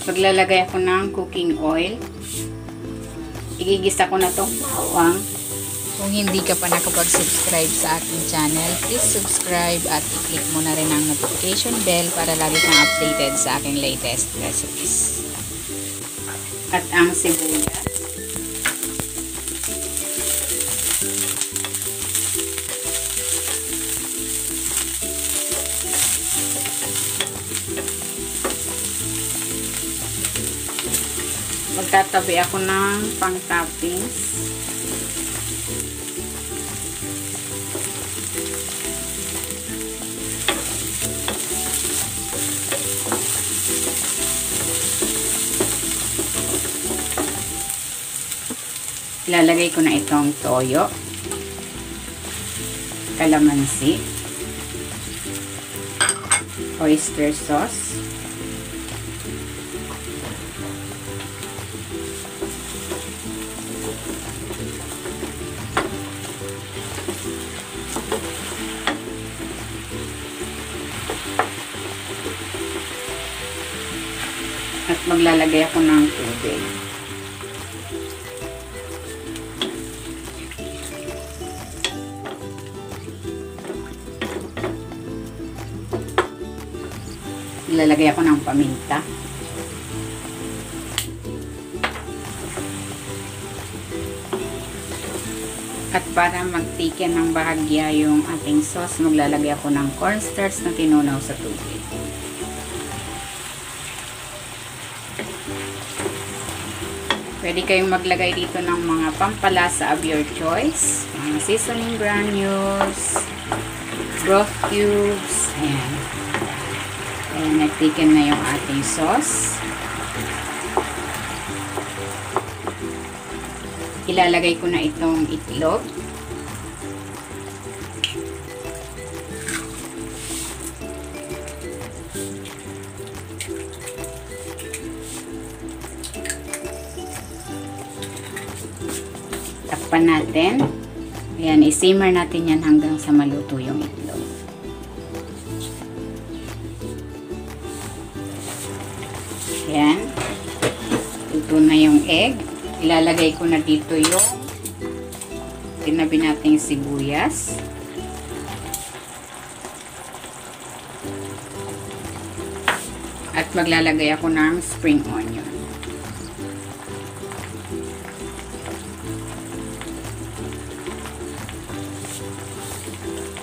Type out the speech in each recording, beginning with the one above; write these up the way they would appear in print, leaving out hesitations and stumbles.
Maglalagay ako ng cooking oil. Igigisa ko na itong bawang. Kung hindi ka pa nakapag-subscribe sa aking channel, please subscribe at i-click mo na rin ang notification bell para lagi kang updated sa aking latest recipes. At ang sibuyas. Magtatabi ako ng pang-toppings. Ilalagay ko na itong toyo, kalamansi, oyster sauce, at maglalagay ako ng tubig. Ilalagay ako ng paminta. At para magtiken ng bahagya yung ating sauce, maglalagay ako ng cornstarch na tinunaw sa tubig. Pwede kayong maglagay dito ng mga pampalasa of your choice. Mga seasoning granules, broth cubes, ayan. Ayan, nagtiken na yung ating sauce. Ilalagay ko na itong itlog. Takpan natin. Ayan, i-simmer natin yan hanggang sa maluto yung itlog. Ayan. Luto na yung egg. Ilalagay ko na dito yung tinabi nating sibuyas. At maglalagay ako ng spring onion.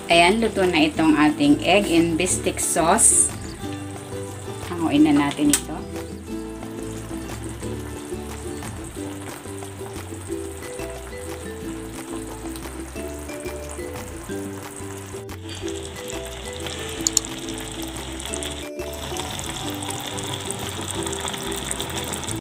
Ayan, luto na itong ating egg in biscuit sauce. Hanguin na natin ito.